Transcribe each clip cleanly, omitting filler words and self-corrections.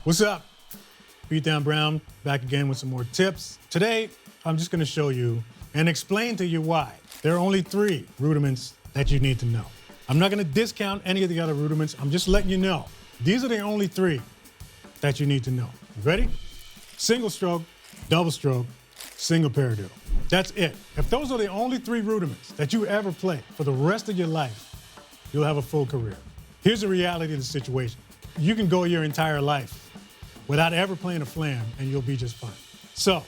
What's up? Beatdown Brown, back again with some more tips. Today, I'm just gonna show you and explain to you why. There are only 3 rudiments that you need to know. I'm not gonna discount any of the other rudiments. I'm just letting you know. These are the only 3 that you need to know. You ready? Single stroke, double stroke, single paradiddle. That's it. If those are the only 3 rudiments that you ever play for the rest of your life, you'll have a full career. Here's the reality of the situation. You can go your entire life without ever playing a flam and you'll be just fine. So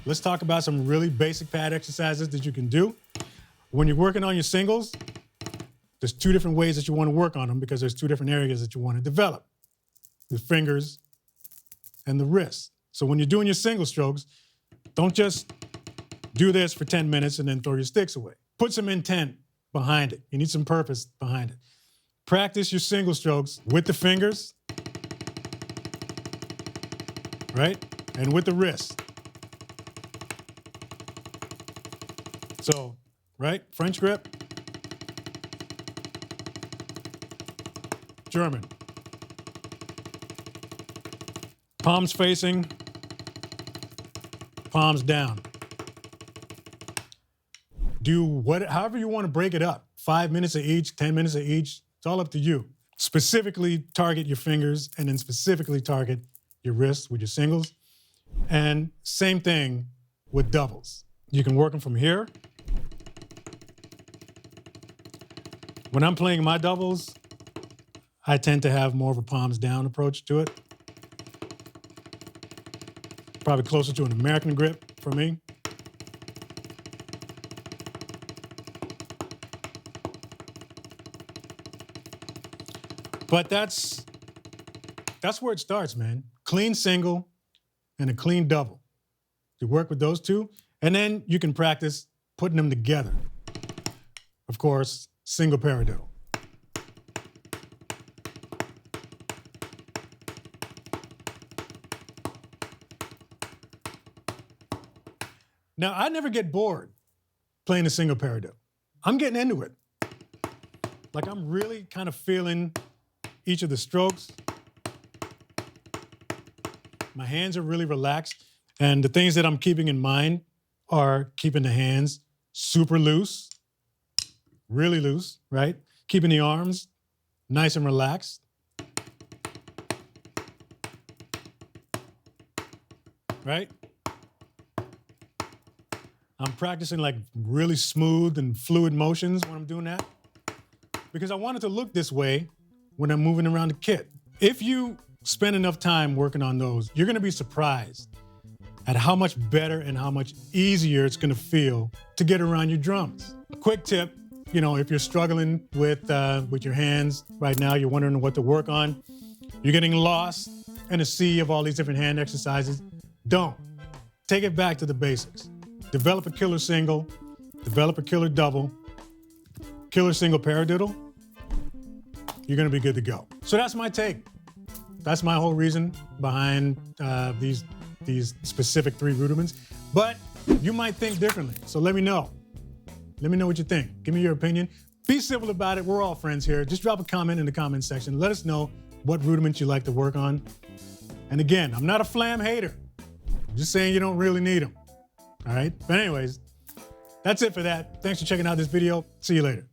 let's talk about some really basic pad exercises that you can do. When you're working on your singles, there's 2 different ways that you want to work on them because there's 2 different areas that you want to develop. The fingers and the wrist. So when you're doing your single strokes, don't just do this for 10 minutes and then throw your sticks away. Put some intent behind it. You need some purpose behind it. Practice your single strokes with the fingers, right? And with the wrist. So, right? French grip, German. Palms facing, palms down. Do however you want to break it up. 5 minutes of each, 10 minutes of each. It's all up to you. Specifically target your fingers and then specifically target your wrists with your singles. And same thing with doubles. You can work them from here. When I'm playing my doubles, I tend to have more of a palms down approach to it. Probably closer to an American grip for me. But that's where it starts, man. Clean single and a clean double. You work with those 2, and then you can practice putting them together. Of course, single paradiddle. Now, I never get bored playing a single paradiddle. I'm getting into it. Like, I'm really kind of feeling each of the strokes. My hands are really relaxed. And the things that I'm keeping in mind are keeping the hands super loose, really loose, right? Keeping the arms nice and relaxed. Right? I'm practicing like really smooth and fluid motions when I'm doing that because I want it to look this way when I'm moving around the kit. If you spend enough time working on those, you're gonna be surprised at how much better and how much easier it's gonna feel to get around your drums. Quick tip, if you're struggling with your hands right now, you're wondering what to work on, you're getting lost in a sea of all these different hand exercises, don't. Take it back to the basics. Develop a killer single, develop a killer double, killer single paradiddle, you're gonna be good to go. So that's my take. That's my whole reason behind these specific 3 rudiments. But you might think differently, so let me know. Let me know what you think. Give me your opinion. Be civil about it. We're all friends here. Just drop a comment in the comment section. Let us know what rudiments you like to work on. And again, I'm not a flam hater. I'm just saying you don't really need them. All right? But anyways, that's it for that. Thanks for checking out this video. See you later.